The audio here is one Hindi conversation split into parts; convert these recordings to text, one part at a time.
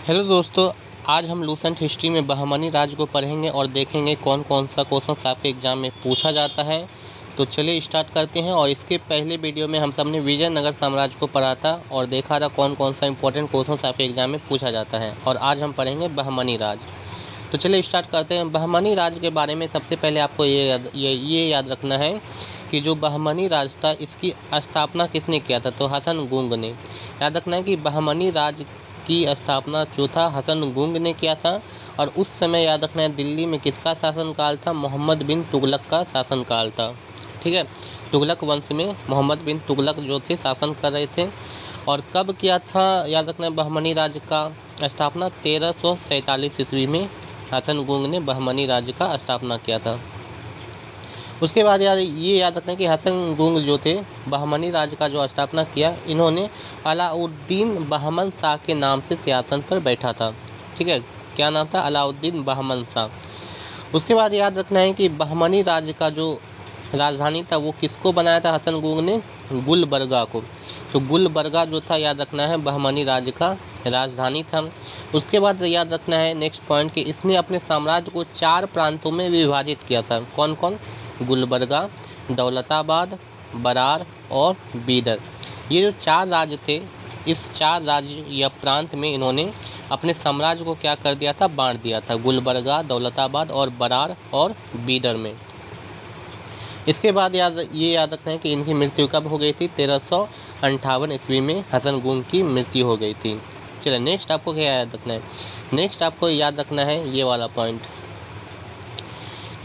हेलो दोस्तों, आज हम लूसेंट हिस्ट्री में बहमनी राज को पढ़ेंगे और देखेंगे कौन कौन सा क्वेश्चन आपके एग्जाम में पूछा जाता है। तो चलिए स्टार्ट करते हैं। और इसके पहले वीडियो में हम सबने विजयनगर साम्राज्य को पढ़ा था और देखा था कौन कौन सा इंपॉर्टेंट क्वेश्चन आपके एग्जाम में पूछा जाता है। और आज हम पढ़ेंगे बहमनी राज। तो चलिए स्टार्ट करते हैं। बहमनी राज के बारे में सबसे पहले आपको ये याद रखना है कि जो बहमनी राज था इसकी स्थापना किसने किया था, तो हसन गुंग ने। याद रखना है कि बहमनी राज की स्थापना जो था हसन गुंग ने किया था। और उस समय याद रखना है दिल्ली में किसका शासनकाल था, मोहम्मद बिन तुगलक का शासनकाल था। ठीक है, तुगलक वंश में मोहम्मद बिन तुगलक जो थे शासन कर रहे थे। और कब किया था, याद रखना है बहमनी राज का स्थापना 1347 ईस्वी में हसन गुंग ने बहमनी राज्य का स्थापना किया था। उसके बाद ये याद रखना है कि हसन गुंग जो थे बहमनी राज्य का जो स्थापना किया, इन्होंने अलाउद्दीन बहमन शाह के नाम से सिंहासन पर बैठा था। ठीक है, क्या नाम था, अलाउद्दीन बहमन शाह। उसके बाद याद रखना है कि बहमनी राज्य का जो राजधानी था वो किसको बनाया था हसन गुंग ने, गुलबर्गा को। तो गुलबर्गा जो था याद रखना है बहमनी राज्य का राजधानी था। उसके बाद याद रखना है नेक्स्ट पॉइंट कि इसने अपने साम्राज्य को 4 प्रांतों में विभाजित किया था। कौन कौन, गुलबर्गा, दौलताबाद, बरार और बीदर। ये जो 4 राज्य थे, इस 4 राज्य या प्रांत में इन्होंने अपने साम्राज्य को क्या कर दिया था, बांट दिया था, गुलबर्गा, दौलताबाद और बरार और बीदर में। इसके बाद ये याद रखना है कि इनकी मृत्यु कब हो गई थी, 1358 ईस्वी में हसन गुंग की मृत्यु हो गई थी। चलिए नेक्स्ट आपको क्या याद रखना है, नेक्स्ट आपको याद रखना है ये वाला पॉइंट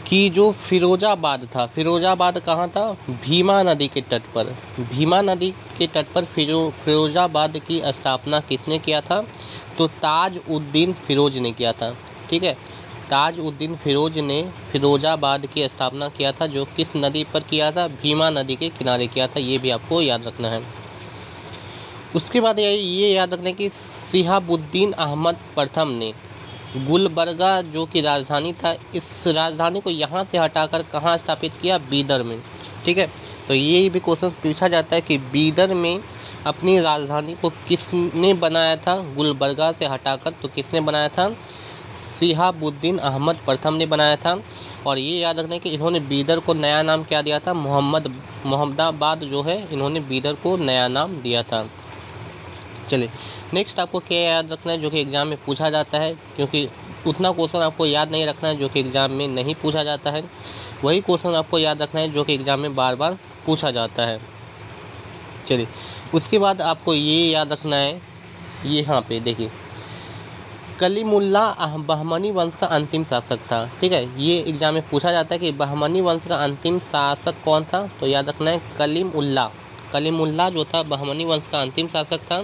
कि जो फिरोजाबाद था, फिरोजाबाद कहाँ था, भीमा नदी के तट पर। भीमा नदी के तट पर फिरोजाबाद की स्थापना किसने किया था, तो ताज उद्दीन फिरोज ने किया था। ठीक है, ताज उद्दीन फिरोज ने फिरोजाबाद की स्थापना किया था, जो किस नदी पर किया था, भीमा नदी के किनारे किया था। ये भी आपको याद रखना है। उसके बाद ये याद रखना है कि शिहाबुद्दीन अहमद प्रथम ने गुलबर्गा जो कि राजधानी था, इस राजधानी को यहाँ से हटाकर कहाँ स्थापित किया, बीदर में। ठीक है, तो ये भी क्वेश्चन पूछा जाता है कि बीदर में अपनी राजधानी को किसने बनाया था, गुलबर्गा से हटाकर, तो किसने बनाया था, शिहाबुद्दीन अहमद प्रथम ने बनाया था। और ये याद रखना है कि इन्होंने बीदर को नया नाम क्या दिया था, मोहम्मदाबाद जो है, इन्होंने बीदर को नया नाम दिया था। चलिए नेक्स्ट आपको क्या याद रखना है जो कि एग्ज़ाम में पूछा जाता है, क्योंकि उतना क्वेश्चन आपको याद नहीं रखना है जो कि एग्ज़ाम में नहीं पूछा जाता है, वही क्वेश्चन आपको याद रखना है जो कि एग्ज़ाम में बार बार पूछा जाता है। चलिए उसके बाद आपको ये याद रखना है, ये यहाँ पे देखिए, कलीमुल्ला बहमनी वंश का अंतिम शासक था। ठीक है, ये एग्जाम में पूछा जाता है कि बहमनी वंश का अंतिम शासक कौन था, तो याद रखना है कलीमुल्ला जो था बहमनी वंश का अंतिम शासक था।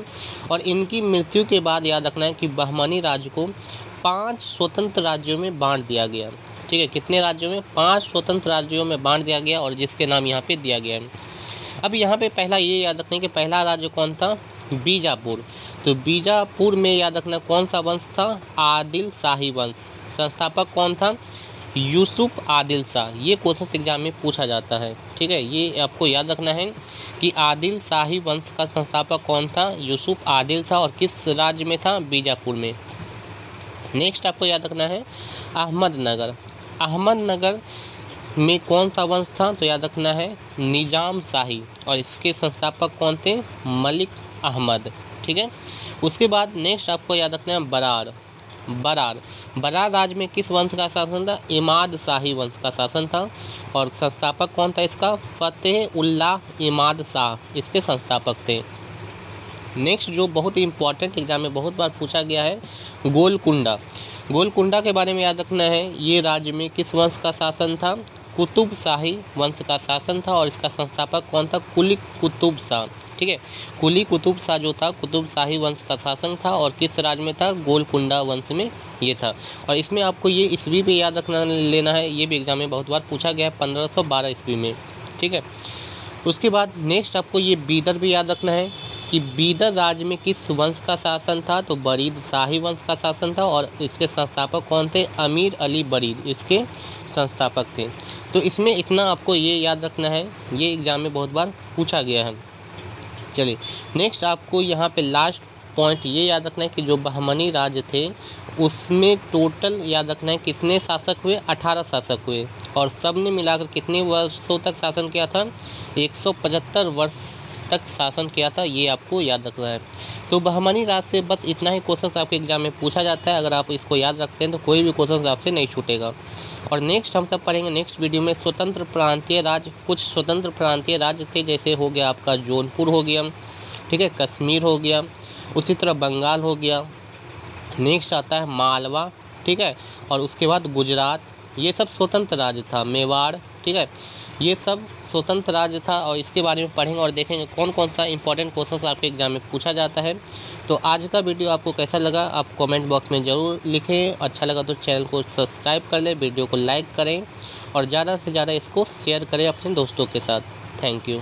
और इनकी मृत्यु के बाद याद रखना है कि बहमनी राज्य को 5 स्वतंत्र राज्यों में बांट दिया गया। ठीक है, कितने राज्यों में, 5 स्वतंत्र राज्यों में बांट दिया गया, और जिसके नाम यहाँ पे दिया गया है। अब यहाँ पे पहला ये याद रखना है कि पहला राज्य कौन था, बीजापुर। तो बीजापुर में याद रखना कौन सा वंश था, आदिल शाही वंश। संस्थापक कौन था, यूसुफ आदिल शाह। ये क्वेश्चन एग्जाम में पूछा जाता है। ठीक है, ये आपको याद रखना है कि आदिल शाही वंश का संस्थापक कौन था, यूसुफ आदिल शाह, और किस राज्य में था, बीजापुर में। नेक्स्ट आपको याद रखना है अहमदनगर। अहमदनगर में कौन सा वंश था, तो याद रखना है निजाम शाही, और इसके संस्थापक कौन थे, मलिक अहमद। ठीक है, उसके बाद नेक्स्ट आपको याद रखना है बरार राज्य में किस वंश का शासन था, इमाद शाही वंश का शासन था, और संस्थापक कौन था इसका, फतेह उल्लाह इमाद शाह इसके संस्थापक थे। नेक्स्ट जो बहुत ही इंपॉर्टेंट एग्जाम में बहुत बार पूछा गया है, गोलकुंडा के बारे में याद रखना है, ये राज्य में किस वंश का शासन था, कुतुब शाही वंश का शासन था, और इसका संस्थापक कौन था, कुली कुतुब शाह। ठीक है, कुली कुतुब शाह जो था कुतुब शाही वंश का शासन था, और किस राज्य में था, गोलकुंडा वंश में ये था। और इसमें आपको ये ईस्वी भी याद रखना लेना है, ये भी एग्जाम में बहुत बार पूछा गया है, 1512 ईस्वी में। ठीक है, उसके बाद नेक्स्ट आपको ये बीदर भी याद रखना है कि बीदर राज्य में किस वंश का शासन था, तो बरीद शाही वंश का शासन था, और इसके संस्थापक कौन थे, अमीर अली बरीद इसके संस्थापक थे। तो इसमें इतना आपको ये याद रखना है, ये एग्जाम में बहुत बार पूछा गया है। चलिए नेक्स्ट आपको यहाँ पे लास्ट पॉइंट ये याद रखना है कि जो बहमनी राज्य थे उसमें टोटल याद रखना है कितने शासक हुए, 18 शासक हुए, और सब ने मिलाकर कितने वर्षों तक शासन किया था, 175 वर्ष तक शासन किया था, ये आपको याद रखना है। तो बहमनी राज से बस इतना ही क्वेश्चन आपके एग्जाम में पूछा जाता है। अगर आप इसको याद रखते हैं तो कोई भी क्वेश्चन आपसे नहीं छूटेगा। और नेक्स्ट हम सब पढ़ेंगे नेक्स्ट वीडियो में स्वतंत्र प्रांतीय राज्य। कुछ स्वतंत्र प्रांतीय राज्य थे, जैसे हो गया आपका जौनपुर हो गया, ठीक है, कश्मीर हो गया, उसी तरह बंगाल हो गया, नेक्स्ट आता है मालवा, ठीक है, और उसके बाद गुजरात, ये सब स्वतंत्र राज्य था, मेवाड़, ठीक है, ये सब स्वतंत्र राज्य था। और इसके बारे में पढ़ेंगे और देखेंगे कौन कौन सा इंपॉर्टेंट क्वेश्चन आपके एग्जाम में पूछा जाता है। तो आज का वीडियो आपको कैसा लगा आप कमेंट बॉक्स में ज़रूर लिखें। अच्छा लगा तो चैनल को सब्सक्राइब कर लें, वीडियो को लाइक करें और ज़्यादा से ज़्यादा इसको शेयर करें अपने दोस्तों के साथ। Thank you.